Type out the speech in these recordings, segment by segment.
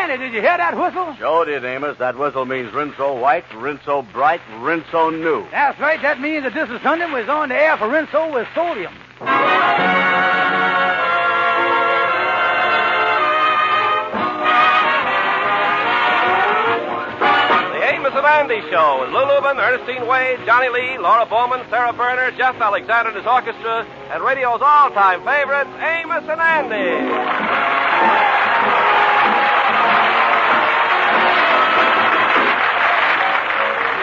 Andy, did you hear that whistle? Sure did, Amos. That whistle means Rinso White, Rinso Bright, Rinso New. That's right. That means that this is Sunday was on the air for Rinso with sodium. The Amos and Andy Show with Lou Lubin, Ernestine Wade, Johnny Lee, Laura Bowman, Sarah Berner, Jeff Alexander and his orchestra, and radio's all-time favorites, Amos and Andy.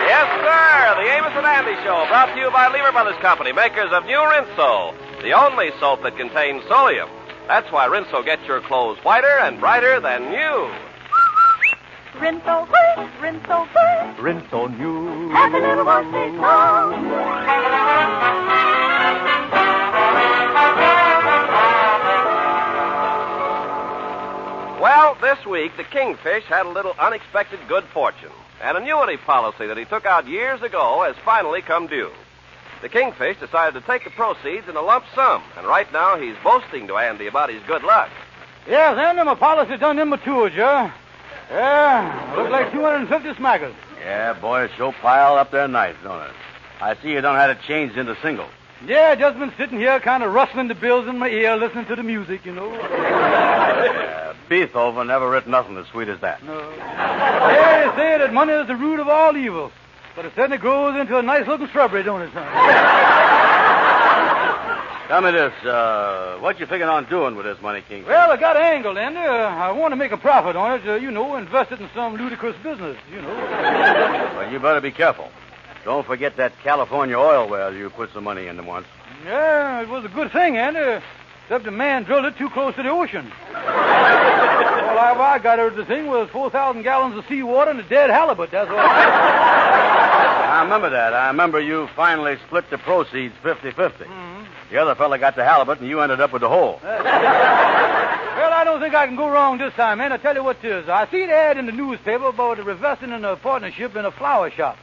Yes, sir, the Amos and Andy Show, brought to you by Lever Brothers Company, makers of New Rinso, the only soap that contains sodium. That's why Rinso gets your clothes whiter and brighter than new. Rinso white, Rinso bright, Rinso New. happy little ones sing song. Well, this week, the Kingfish had a little unexpected good fortune. An annuity policy that he took out years ago has finally come due. The Kingfish decided to take the proceeds in a lump sum, and right now he's boasting to Andy about his good luck. Yes, Andy, my policy done them matured, Joe. Yeah, look like 250 smackers. Yeah, boy, sure pile up there nice, don't it? I see you don't have it changed into singles. Yeah, just been sitting here kind of rustling the bills in my ear, listening to the music, you know. Yeah, Beethoven never written nothing as sweet as that. No. Yeah, they say that money is the root of all evil. But it certainly grows into a nice-looking shrubbery, don't it, son? Tell me this, what you figuring on doing with this money, King? Well, I got an angle, Andy. I want to make a profit on it, invest it in some ludicrous business, Well, you better be careful. Don't forget that California oil well you put some money into once. Yeah, it was a good thing, Andy. Except the man drilled it too close to the ocean. All I got out of the thing was 4,000 gallons of seawater and a dead halibut, that's all. I remember that. I remember you finally split the proceeds 50-50. Mm-hmm. The other fella got the halibut, and you ended up with the whole. Well, I don't think I can go wrong this time, man. I tell you what it is. I see an ad in the newspaper about investing in a partnership in a flower shop.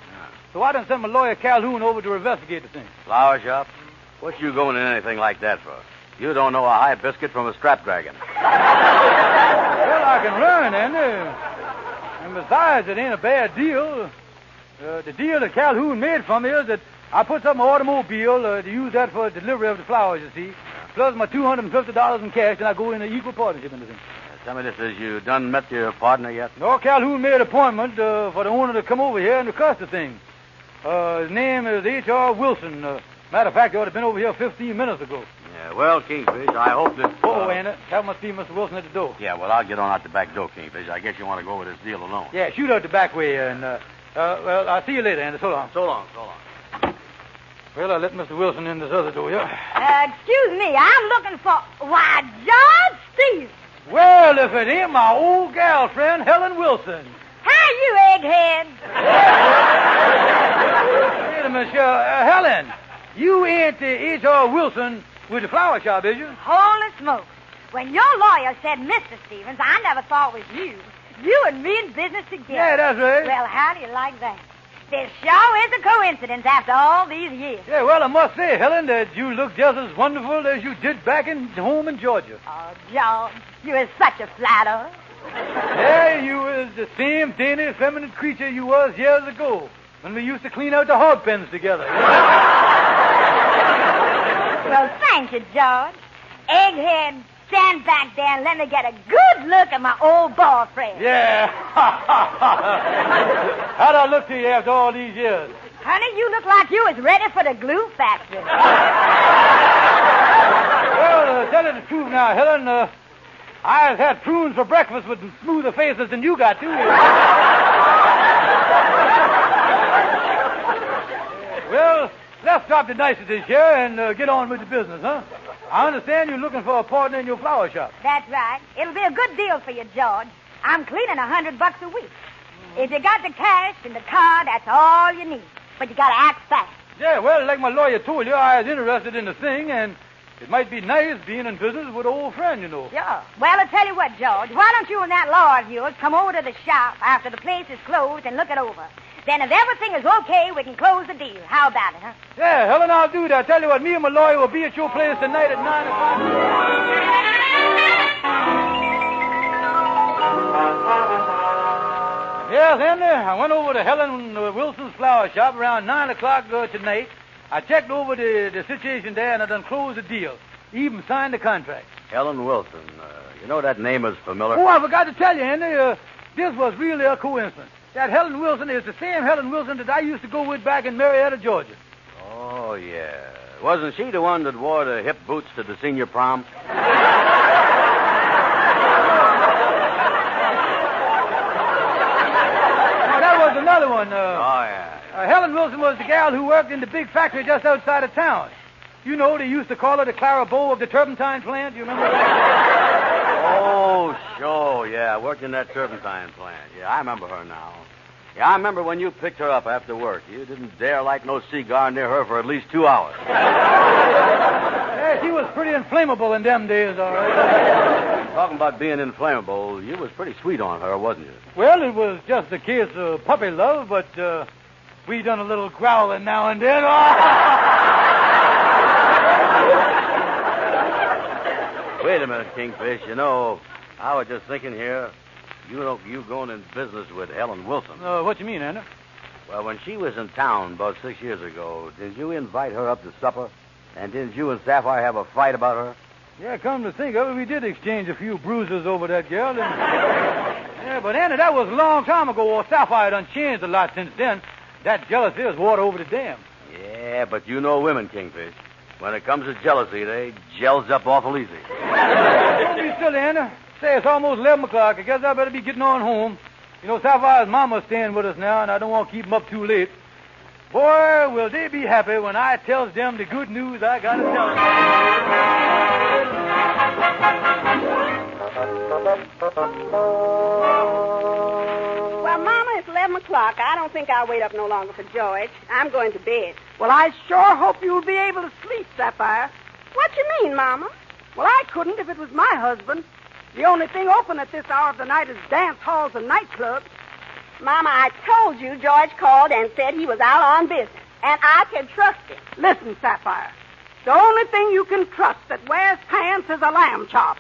So I done sent my lawyer Calhoun over to investigate the thing. Flower shop? What you going in anything like that for? You don't know a high biscuit from a strapdragon. Well, I can learn, Andy. And besides, it ain't a bad deal. The deal that Calhoun made for me is that I put up my automobile to use that for delivery of the flowers, you see. Plus my $250 in cash, and I go in an equal partnership in the thing. Tell me this, is you done met your partner yet? No, Calhoun made an appointment for the owner to come over here and discuss the thing. His name is H.R. Wilson. Matter of fact, he ought to have been over here 15 minutes ago. Yeah, well, Kingfish, I hope that... Oh, ain't it? That must be Mr. Wilson at the door. Yeah, well, I'll get on out the back door, Kingfish. I guess you want to go over this deal alone. Yeah, shoot out the back way, and, well, I'll see you later, Andy. So long. So long. Well, I'll let Mr. Wilson in this other door, yeah? Excuse me, I'm looking for... Why, George Stevens. Well, if it ain't my old gal friend, Helen Wilson. Hi, you egghead. Wait a minute, Helen. You ain't H.R. Wilson with the flower shop, is you? Holy smokes. When your lawyer said Mr. Stevens, I never thought it was you. You and me in business together. Yeah, that's right. Well, how do you like that? This sure is a coincidence after all these years. Yeah, well, I must say, Helen, that you look just as wonderful as you did back home in Georgia. Oh, George, you are such a flatterer. Yeah, you was the same dainty, feminine creature you was years ago when we used to clean out the hog pens together. Well, thank you, George. Egghead, stand back there and let me get a good look at my old boyfriend. Yeah. How'd I look to you after all these years? Honey, you look like you was ready for the glue factory. Well, tell you the truth now, Helen, I've had prunes for breakfast with smoother faces than you got, too. Well, let's drop the niceties here and get on with the business, huh? I understand you're looking for a partner in your flower shop. That's right. It'll be a good deal for you, George. I'm cleaning $100 a week. If you got the cash and the car, that's all you need. But you gotta act fast. Yeah, well, like my lawyer told you, I was interested in the thing, and it might be nice being in business with an old friend, you know. Sure. Well, I'll tell you what, George. Why don't you and that lawyer of yours come over to the shop after the place is closed and look it over? Then if everything is okay, we can close the deal. How about it, huh? Yeah, Helen, I'll do that. Tell you what, me and my lawyer will be at your place tonight at 9 o'clock. I went over to Helen Wilson's flower shop around 9 o'clock tonight. I checked over the situation there, and I done closed the deal. Even signed the contract. Helen Wilson. You know that name is familiar. Oh, I forgot to tell you, Henry. This was really a coincidence. That Helen Wilson is the same Helen Wilson that I used to go with back in Marietta, Georgia. Oh, yeah. Wasn't she the one that wore the hip boots to the senior prom? That was another one. Yeah. Helen Wilson was the gal who worked in the big factory just outside of town. You know, they used to call her the Clara Bow of the turpentine plant. You remember that? Oh, sure, yeah. I worked in that turpentine plant. Yeah, I remember her now. Yeah, I remember when you picked her up after work. You didn't dare light no cigar near her for at least 2 hours. Yeah, she was pretty inflammable in them days, all right. Talking about being inflammable, you was pretty sweet on her, wasn't you? Well, it was just a case of puppy love, but we done a little growling now and then. Wait a minute, Kingfish. You know, I was just thinking here, you going in business with Helen Wilson. What you mean, Andy? Well, when she was in town about 6 years ago, did you invite her up to supper? And didn't you and Sapphire have a fight about her? Yeah, come to think of it, we did exchange a few bruises over that girl. Yeah, but Andy, that was a long time ago. Well, Sapphire done changed a lot since then. That jealousy is water over the dam. Yeah, but you know women, Kingfish. When it comes to jealousy, they gels up awful easy. Don't be silly, Andy. Say, it's almost 11 o'clock. I guess I better be getting on home. You know, Sapphire's mama's staying with us now, and I don't want to keep them up too late. Boy, will they be happy when I tells them the good news I got to tell them. Well, Mama, it's 11 o'clock. I don't think I'll wait up no longer for George. I'm going to bed. Well, I sure hope you'll be able to sleep, Sapphire. What you mean, Mama? Well, I couldn't if it was my husband. The only thing open at this hour of the night is dance halls and nightclubs. Mama, I told you George called and said he was out on business, and I can trust him. Listen, Sapphire. The only thing you can trust that wears pants is a lamb chop.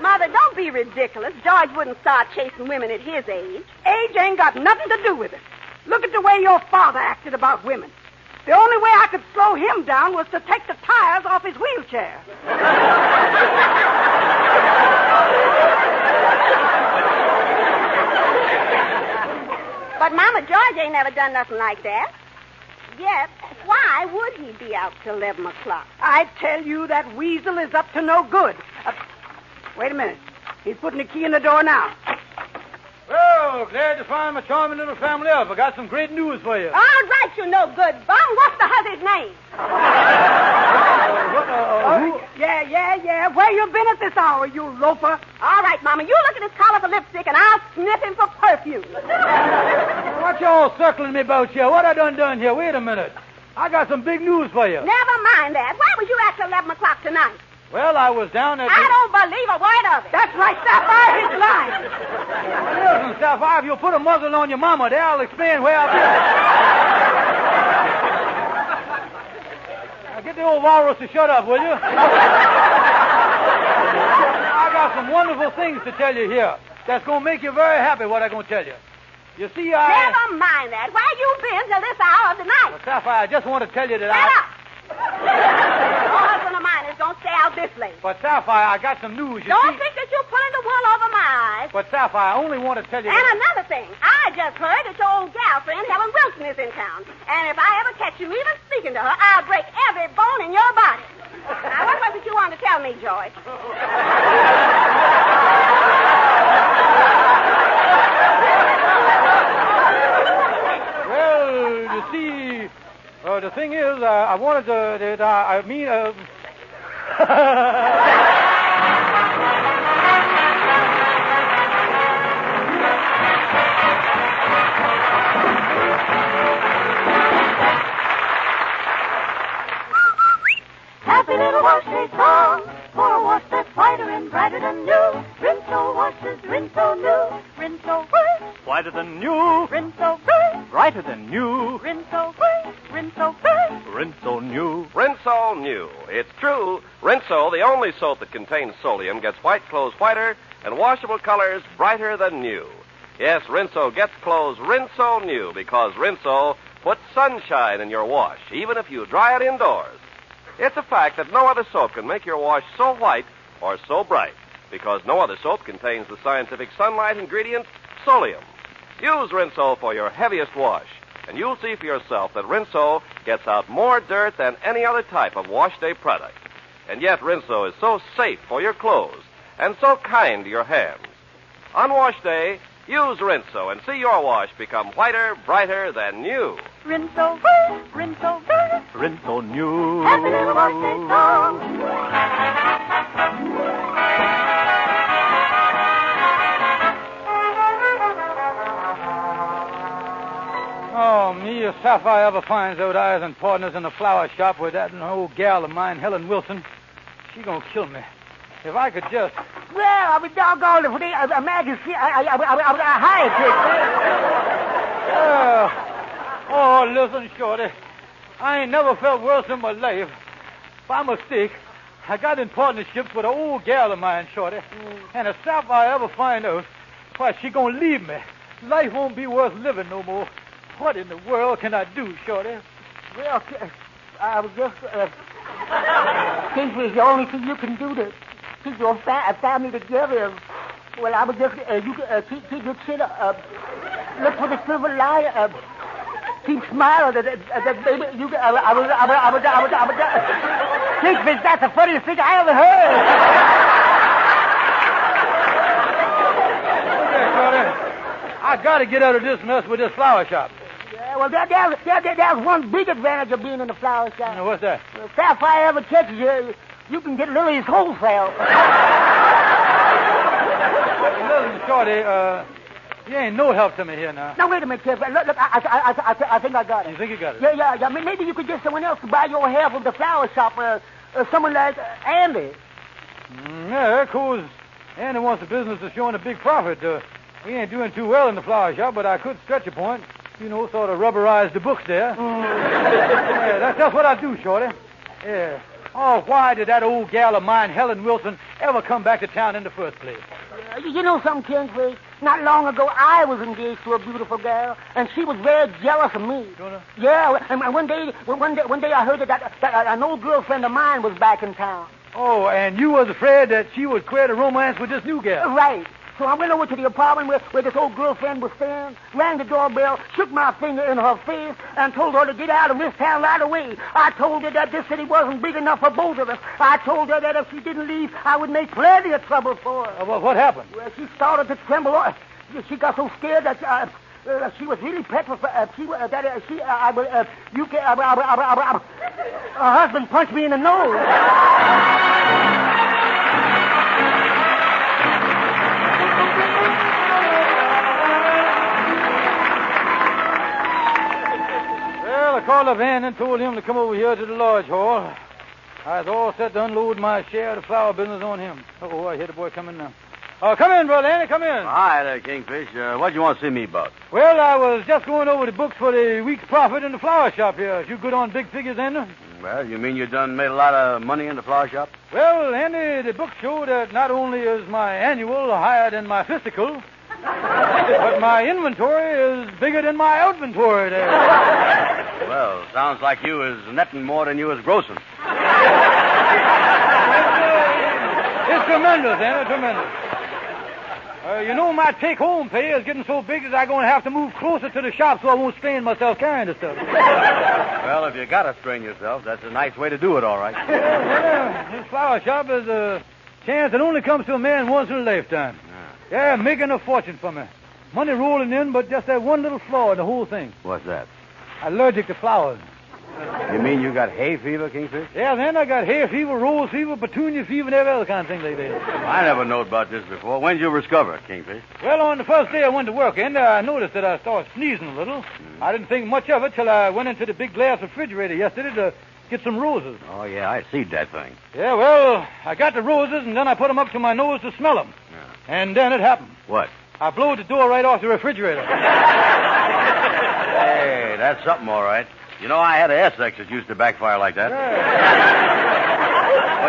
Mother, don't be ridiculous. George wouldn't start chasing women at his age. Age ain't got nothing to do with it. Look at the way your father acted about women. The only way I could slow him down was to take the tires off his wheelchair. But, Mama, George ain't never done nothing like that. Yet, why would he be out till 11 o'clock? I tell you, that weasel is up to no good. Wait a minute. He's putting the key in the door now. Well, glad to find my charming little family up. I got some great news for you. All right, you no good bum. What's the husband's name? Yeah. Where you been at this hour, you loafer? All right, Mama, you look at his collar for lipstick, and I'll sniff him for perfume. What y'all circling me about here? What I done here? Wait a minute. I got some big news for you. Never mind that. Why was you at 11 o'clock tonight? Well, I was down at... I don't believe a word of it. That's right, Sapphire. He's lying. Listen, Sapphire, if you'll put a muzzle on your mama, there I'll explain where I've been. Now, get the old walrus to shut up, will you? I got some wonderful things to tell you here. That's going to make you very happy, what I'm going to tell you. You see, Never mind that. Where you been till this hour of the night? Well, Sapphire, I just want to tell you that Shut up! Your husband of mine is going to stay out this late. But, Sapphire, I got some news, Don't think that you're pulling the wool over my eyes. But, Sapphire, I only want to tell you... And another thing. I just heard that your old gal friend, Helen Wilson, is in town. And if I ever catch you even speaking to her, I'll break every bone in your body. Now, what was it you wanted to tell me, George? Well, you see... the thing is, I wanted to... Happy little wash day song for a wash that's whiter and brighter than new. Rinso washes, Rinso new. Rinso white, Whiter than new, Rinso bright, brighter than new. Rinso white. Rinso good. Rinso new. Rinso new. It's true. Rinso, the only soap that contains solium, gets white clothes whiter and washable colors brighter than new. Yes, Rinso gets clothes Rinso new because Rinso puts sunshine in your wash, even if you dry it indoors. It's a fact that no other soap can make your wash so white or so bright because no other soap contains the scientific sunlight ingredient, solium. Use Rinso for your heaviest wash, and you'll see for yourself that Rinso gets out more dirt than any other type of wash day product. And yet Rinso is so safe for your clothes and so kind to your hands. On wash day, use Rinso and see your wash become whiter, brighter than new. Rinso good. Rinso good. Rinso new. Happy little wash day song. Oh, me, if Sapphire ever finds out I was in partners in the flower shop with that old gal of mine, Helen Wilson, she gonna kill me. If I could just... Well, I was doggone if they imagine I hired you. Oh, listen, Shorty. I ain't never felt worse in my life. By mistake, I got in partnerships with an old gal of mine, Shorty. And if Sapphire ever find out, why, she gonna leave me. Life won't be worth living no more. What in the world can I do, Shorty? Well, I was just... Kingfish, the only thing you can do to keep your family together is... Well, I would just... keep your chin up. Look for the silver line. Keep smiling. Baby, you... I was... Kingfish, that's the funniest thing I ever heard. Okay, Shorty. I gotta get out of this mess with this flower shop. Yeah, well, there's one big advantage of being in the flower shop. What's that? If Sapphire ever catches you, you can get Lily's wholesale. Listen, Shorty, you ain't no help to me here now. Now, wait a minute, Kid. Look, I think I got it. You think you got it? Yeah. Maybe you could get someone else to buy your hair from the flower shop. Someone like Andy. Yeah, of course. Andy wants the business of showing a big profit. We ain't doing too well in the flower shop, but I could stretch a point. You know, sort of rubberize the books there. Yeah, that's just what I do, Shorty. Yeah. Oh, why did that old gal of mine, Helen Wilson, ever come back to town in the first place? You know something, Kingfish? Not long ago, I was engaged to a beautiful girl, and she was very jealous of me. Yeah, and one day I heard that an old girlfriend of mine was back in town. Oh, and you was afraid that she would create a romance with this new gal? Right. So I went over to the apartment where this old girlfriend was staying, rang the doorbell, shook my finger in her face, and told her to get out of this town right away. I told her that this city wasn't big enough for both of us. I told her that if she didn't leave, I would make plenty of trouble for her. Well, what happened? Well, she started to tremble. She got so scared that she was really petrified. Her husband punched me in the nose. Well, I called up Ann and told him to come over here to the lodge hall. I was all set to unload my share of the flower business on him. Oh, I hear the boy coming now. Oh, come in, Brother Andy, come in. Hi there, Kingfish. What do you want to see me about? Well, I was just going over the books for the week's profit in the flower shop here. You good on big figures, Andy? Well, you mean you done made a lot of money in the flower shop? Well, Andy, the books show that not only is my annual higher than my physical, but my inventory is bigger than my inventory there. Well, sounds like you is netting more than you is grossing. It's tremendous, Andy, tremendous. You know, my take-home pay is getting so big that I'm going to have to move closer to the shop so I won't strain myself carrying the stuff. Well, if you got to strain yourself, that's a nice way to do it, all right. Yeah, this flower shop is a chance that only comes to a man once in a lifetime. Yeah, making a fortune for me. Money rolling in, but just that one little flaw in the whole thing. What's that? Allergic to flowers. You mean you got hay fever, Kingfish? Yeah, then I got hay fever, rose fever, petunia fever, and every other kind of thing like that. I never knowed about this before. When did you discover it, Kingfish? Well, on the first day I went to work, and I noticed that I started sneezing a little. I didn't think much of it till I went into the big glass refrigerator yesterday to get some roses. Oh, yeah, I seed that thing. Yeah, well, I got the roses, and then I put them up to my nose to smell them. Yeah. And then it happened. What? I blew the door right off the refrigerator. Hey, that's something, all right. You know, I had a Essex that used to backfire like that. Yeah.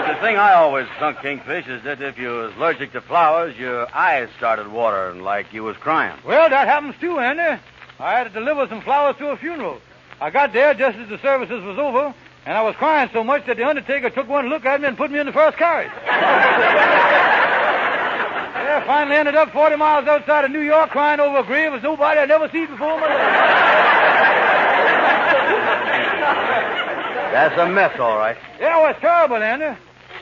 But the thing I always sunk, Kingfish, is that if you was allergic to flowers, your eyes started watering like you was crying. Well, that happens too, Andy. I had to deliver some flowers to a funeral. I got there just as the services was over, and I was crying so much that the undertaker took one look at me and put me in the first carriage. Yeah, finally ended up 40 miles outside of New York crying over a grave as nobody I'd never seen before in my life. That's a mess, all right. Yeah, well, it's terrible, Andy.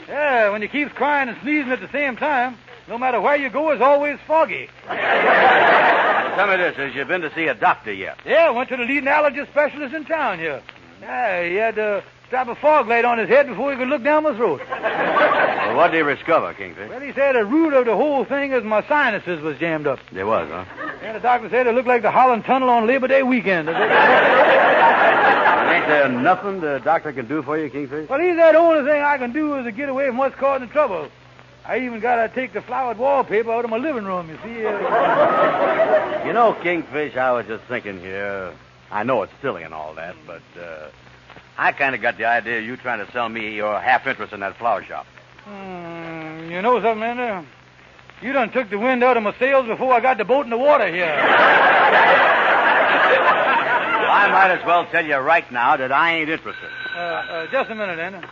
Yeah, when you keep crying and sneezing at the same time, no matter where you go, it's always foggy. Tell me this, has you been to see a doctor yet? Yeah, went to the leading allergist specialist in town here. Yeah, he had to strap a fog light on his head before he could look down my throat. Well, what did he discover, Kingfish? Well, he said the root of the whole thing is my sinuses was jammed up. There was, huh? And the doctor said it looked like the Holland Tunnel on Labor Day weekend. Ain't there nothing the doctor can do for you, Kingfish? Well, he said the only thing I can do is to get away from what's causing the trouble. I even got to take the flowered wallpaper out of my living room, you see. You know, Kingfish, I was just thinking here. I know it's silly and all that, but I kind of got the idea of you trying to sell me your half interest in that flower shop. You know something, Andy? You done took the wind out of my sails before I got the boat in the water here. I might as well tell you right now that I ain't interested. Just a minute, Andy.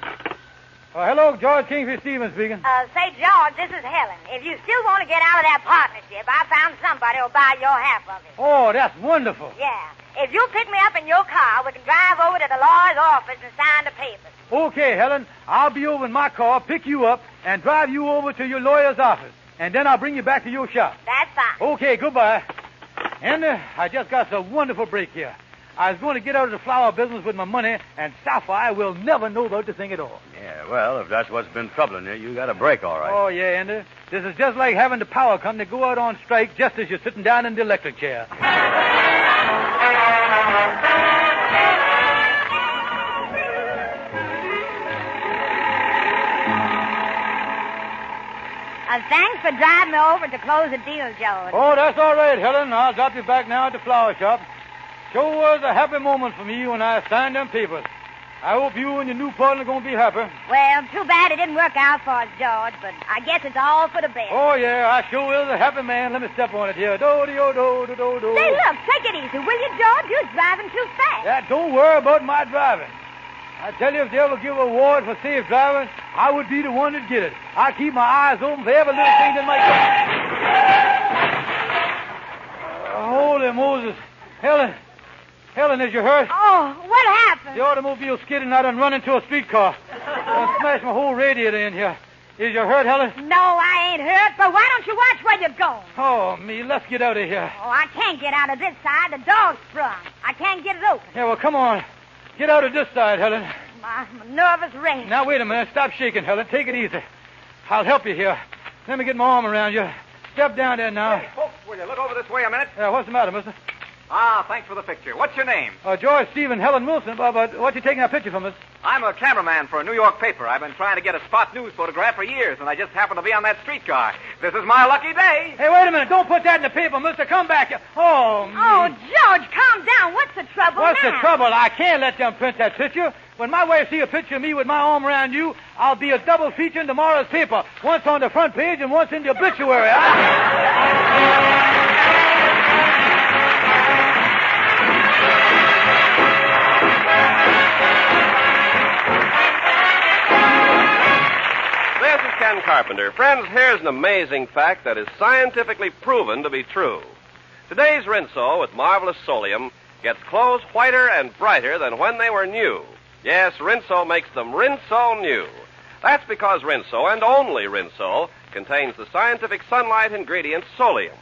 Hello, George Kingfish Stevens speaking. Say, George, this is Helen. If you still want to get out of that partnership, I found somebody who'll buy your half of it. Oh, that's wonderful. Yeah. If you'll pick me up in your car, we can drive over to the lawyer's office and sign the papers. Okay, Helen. I'll be over in my car, pick you up, and drive you over to your lawyer's office. And then I'll bring you back to your shop. That's fine. Okay, goodbye. And I just got a wonderful break here. I was going to get out of the flower business with my money, and Sapphire will never know about the thing at all. Yeah, well, if that's what's been troubling you, you got a break, all right. Oh, yeah, Andy. This is just like having the power company go out on strike just as you're sitting down in the electric chair. Thanks for driving me over to close the deal, George. Oh, that's all right, Helen. I'll drop you back now at the flower shop. Sure was a happy moment for me when I signed them papers. I hope you and your new partner are going to be happy. Well, too bad it didn't work out for us, George, but I guess it's all for the best. Oh, yeah, I sure is a happy man. Let me step on it here. Do-de-o-do-do-do-do. Say, look, take it easy, will you, George? You're driving too fast. Yeah, don't worry about my driving. I tell you, if they ever give an award for safe driving, I would be the one that'd get it. I keep my eyes open for every little thing that might come. Holy Moses. Helen, is you hurt? Oh, what happened? The automobile skidded and I done run into a streetcar. I smashed my whole radiator in here. Is you hurt, Helen? No, I ain't hurt, but why don't you watch where you're going? Oh, me, let's get out of here. Oh, I can't get out of this side. The door's sprung. I can't get it open. Yeah, well, come on. Get out of this side, Helen. My nervous wreck. Now, wait a minute. Stop shaking, Helen. Take it easy. I'll help you here. Let me get my arm around you. Step down there now. Hey, folks, will you look over this way a minute? What's the matter, mister? Thanks for the picture. What's your name? George Stephen Helen Wilson. But what you taking that picture from us? I'm a cameraman for a New York paper. I've been trying to get a spot news photograph for years, and I just happened to be on that streetcar. This is my lucky day. Hey, wait a minute. Don't put that in the paper, mister. Come back here. Oh, me. Oh, George, calm down. What's the trouble What's now? the trouble? I can't let them print that picture. When my wife see a picture of me with my arm around you, I'll be a double feature in tomorrow's paper. Once on the front page and once in the obituary. This is Ken Carpenter. Friends, here's an amazing fact that is scientifically proven to be true. Today's Rinso with marvelous Solium gets clothes whiter and brighter than when they were new. Yes, Rinso makes them Rinso new. That's because Rinso, and only Rinso, contains the scientific sunlight ingredient Solium.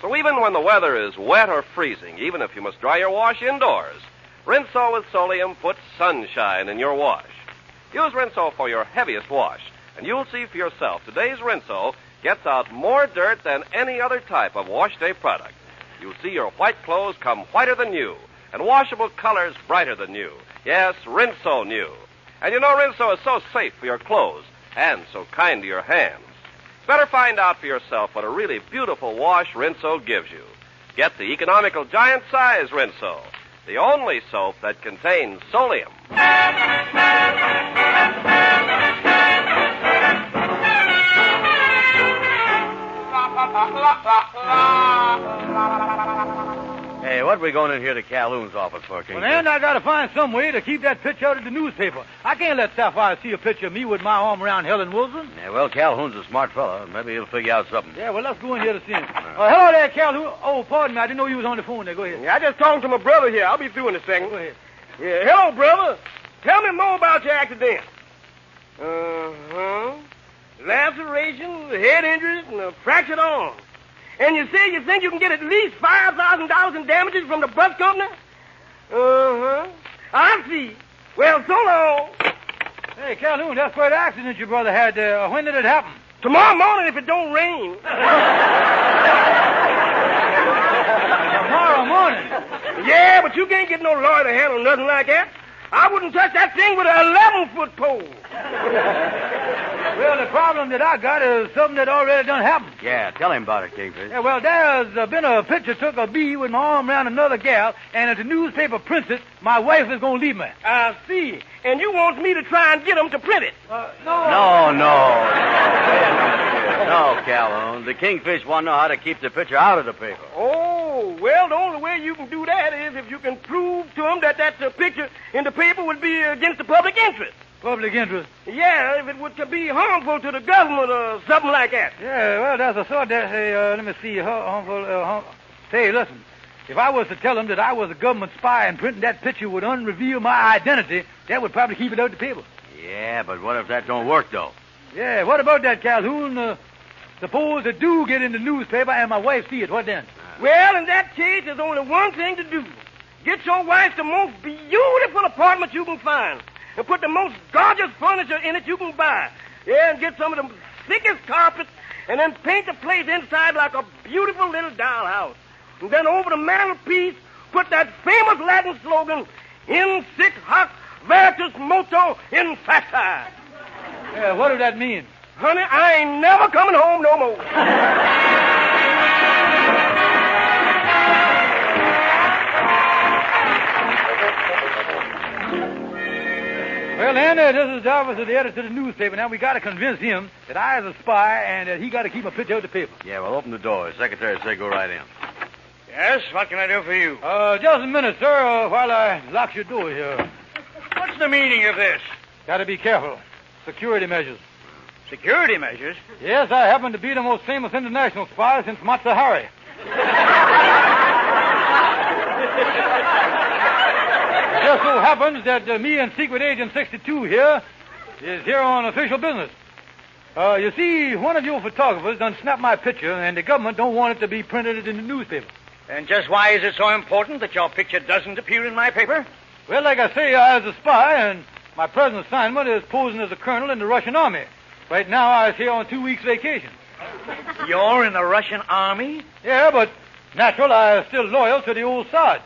So even when the weather is wet or freezing, even if you must dry your wash indoors, Rinso with Solium puts sunshine in your wash. Use Rinso for your heaviest wash, and you'll see for yourself today's Rinso gets out more dirt than any other type of wash day product. You'll see your white clothes come whiter than new, and washable colors brighter than new. Yes, Rinso new. And you know Rinso is so safe for your clothes and so kind to your hands. Better find out for yourself what a really beautiful wash Rinso gives you. Get the economical giant size Rinso. the only soap that contains Solium. Hey, what are we going in here to Calhoun's office for, King? Well, then I got to find some way to keep that picture out of the newspaper. I can't let Sapphire see a picture of me with my arm around Helen Wilson. Yeah, well, Calhoun's a smart fella. Maybe he'll figure out something. Yeah, well, let's go in here to see him. Hello there, Calhoun. Oh, pardon me. I didn't know you was on the phone there. Go ahead. I just talked to my brother here. I'll be through in a second. Go ahead. Yeah, hello, brother. Tell me more about your accident. Uh-huh. Lacerations, head injuries, and a fractured arm. And you say you think you can get at least $5,000 in damages from the bus company? Uh-huh. I see. Well, so long. Hey, Calhoun, that's quite an accident your brother had. When did it happen? Tomorrow morning if it don't rain. Tomorrow morning? Yeah, but you can't get no lawyer to handle nothing like that. I wouldn't touch that thing with an 11-foot pole. Well, the problem that I got is something that already done happened. Yeah, tell him about it, Kingfish. Yeah, well, there's been a picture took of me with my arm around another gal, and if the newspaper prints it, my wife is going to leave me. I see. And you want me to try and get them to print it? No, Calhoun. The Kingfish want to know how to keep the picture out of the paper. Oh, well, the only way you can do that is if you can prove to them that picture in the paper would be against the public interest. Public interest? Yeah, if it would be harmful to the government or something like that. Yeah, well, that's a sort that, let me see, harmful, Say, listen, if I was to tell them that I was a government spy and printing that picture would unreveal my identity, that would probably keep it out of the paper. Yeah, but what if that don't work, though? Yeah, what about that, Calhoun? Suppose it do get in the newspaper and my wife see it. What then? Well, in that case, there's only one thing to do. Get your wife the most beautiful apartment you can find. And put the most gorgeous furniture in it you can buy. Yeah, and get some of the thickest carpets, and then paint the place inside like a beautiful little dollhouse. And then over the mantelpiece, put that famous Latin slogan, In sic hoc vertus moto in facti. Yeah, what does that mean? Honey, I ain't never coming home no more. Well, then, this is the office of the editor of the newspaper. Now, we got to convince him that I is a spy and that he got to keep my picture out of the paper. Yeah, well, open the door. Secretary said go right in. Yes, what can I do for you? Just a minute, sir, while I lock your door here. What's the meaning of this? Got to be careful. Security measures. Security measures? Yes, I happen to be the most famous international spy since Matza Hari. It just so happens that me and Secret Agent 62 here is here on official business. You see, one of your photographers done snapped my picture, and the government don't want it to be printed in the newspaper. And just why is it so important that your picture doesn't appear in my paper? Well, like I say, I was a spy, and my present assignment is posing as a colonel in the Russian army. Right now, I was here on 2 weeks' vacation. You're in the Russian army? Yeah, but natural, I am still loyal to the old side.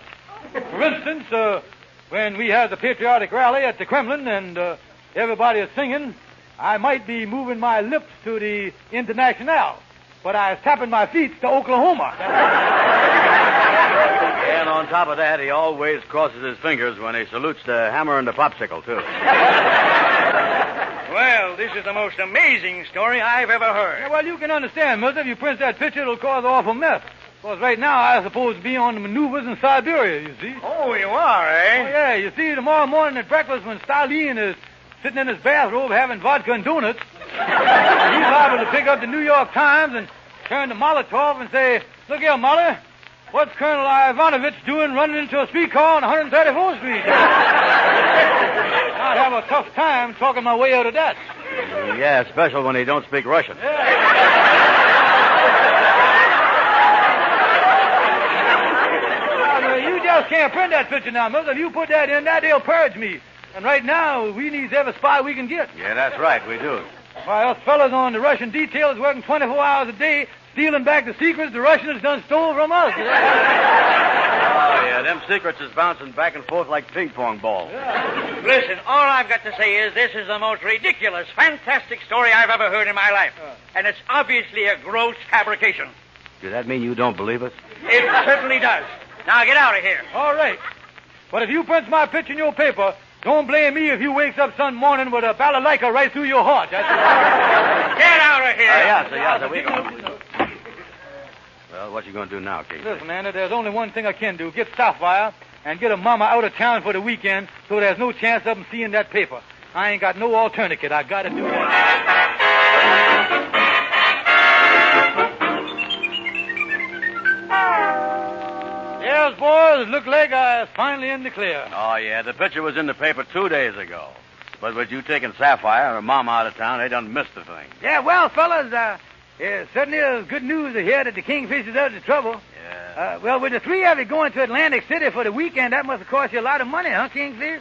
For instance, when we had the patriotic rally at the Kremlin and everybody is singing, I might be moving my lips to the Internationale, but I was tapping my feet to Oklahoma. And on top of that, he always crosses his fingers when he salutes the hammer and the popsicle, too. Well, this is the most amazing story I've ever heard. Yeah, well, you can understand, Mister. If you print that picture, it'll cause an awful mess. Because right now, I'm supposed to be on the maneuvers in Siberia, you see. Oh, you are, eh? Oh, yeah. You see, tomorrow morning at breakfast, when Stalin is sitting in his bathrobe having vodka and donuts, he's liable to pick up the New York Times and turn to Molotov and say, look here, Molly, what's Colonel Ivanovich doing running into a streetcar on 134th Street? I'd have a tough time talking my way out of that. Yeah, especially when he don't speak Russian. You just can't print that picture now, Mister. If you put that in, they'll purge me. And right now, we need every spy we can get. Yeah, that's right, we do. Why, us fellas on the Russian detail is working 24 hours a day, stealing back the secrets the Russians done stole from us. Oh, yeah, them secrets is bouncing back and forth like ping-pong balls. Yeah. Listen, all I've got to say is this is the most ridiculous, fantastic story I've ever heard in my life. And it's obviously a gross fabrication. Does that mean you don't believe us? It certainly does. Now, get out of here. All right. But if you prints my picture in your paper, don't blame me if you wakes up some morning with a balalaika right through your heart. That's Get out of here. Yes, sir, we go. Well, what you going to do now, Kingfish? Listen, Andy, there's only one thing I can do. Get Sapphire and get a mama out of town for the weekend so there's no chance of them seeing that paper. I ain't got no alternative. I got to do that. Yes, boys, look like I finally in the clear. Oh, yeah, the picture was in the paper 2 days ago. But with you taking Sapphire and her mama out of town, they done missed the thing. Yeah, well, fellas, it certainly is good news to hear that the Kingfish is out of trouble. Yeah. Well, with the three of you going to Atlantic City for the weekend, that must have cost you a lot of money, huh, Kingfish?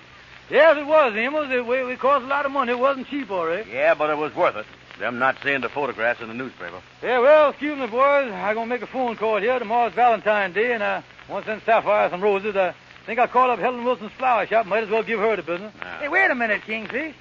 Yes, it was, Amos. It cost a lot of money. It wasn't cheap, all right. Yeah, but it was worth it. Them not seeing the photographs in the newspaper. Yeah, well, excuse me, boys. I'm going to make a phone call here. Tomorrow's Valentine's Day, and I want to send Sapphire some roses. I think I'll call up Helen Wilson's flower shop. Might as well give her the business. Yeah. Hey, wait a minute, Kingfish.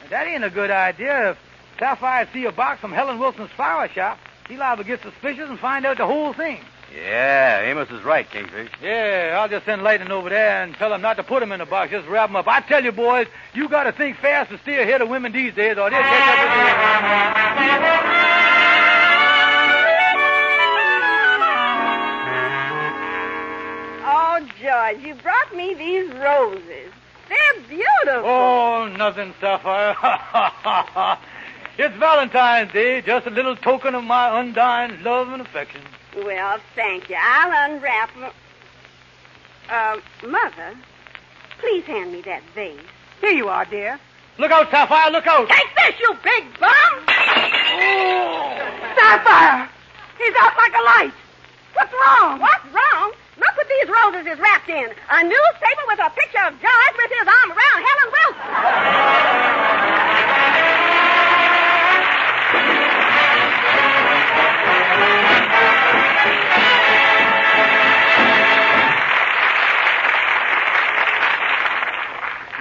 That ain't a good idea. If Sapphire see a box from Helen Wilson's flower shop, she'll liable to get suspicious and find out the whole thing. Yeah, Amos is right, Kingfish. Yeah, I'll just send Lightning over there and tell him not to put him in the box. Just wrap him up. I tell you, boys, you got to think fast to stay ahead of women these days, or they'll catch up with you. Oh, George, you brought me these roses. They're beautiful. Oh, nothing, Sapphire. It's Valentine's Day, just a little token of my undying love and affection. Well, thank you. I'll unwrap them. Mother, please hand me that vase. Here you are, dear. Look out, Sapphire, look out. Take this, you big bum! Oh. Sapphire! He's out like a light. What's wrong? What's wrong? Look what these roses is wrapped in. A newspaper with a picture of George with his arm around Helen Wilson.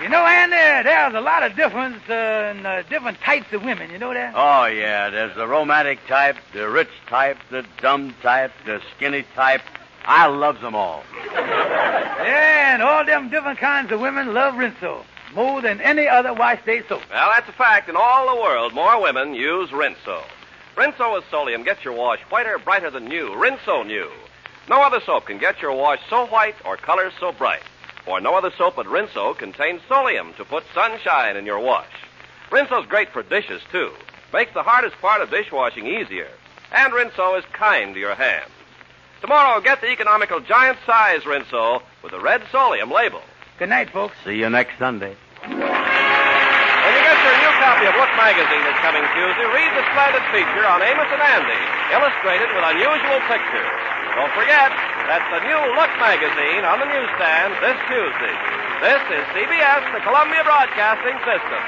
You know, Andy, there's a lot of difference in different types of women. You know that? Oh, yeah, there's the romantic type, the rich type, the dumb type, the skinny type. I loves them all. Yeah, and all them different kinds of women love Rinso more than any other wash day soap. Well, that's a fact. In all the world, more women use Rinso. Rinso with Solium gets your wash whiter, brighter than new. Rinso New. No other soap can get your wash so white or color so bright. For no other soap but Rinso contains Solium to put sunshine in your wash. Rinso's great for dishes, too. Makes the hardest part of dishwashing easier. And Rinso is kind to your hands. Tomorrow, get the economical giant-size Rinso with the red Solium label. Good night, folks. See you next Sunday. When you get your new copy of Look Magazine this coming Tuesday, read the splendid feature on Amos and Andy, illustrated with unusual pictures. Don't forget, that's the new Look Magazine on the newsstand this Tuesday. This is CBS, the Columbia Broadcasting System.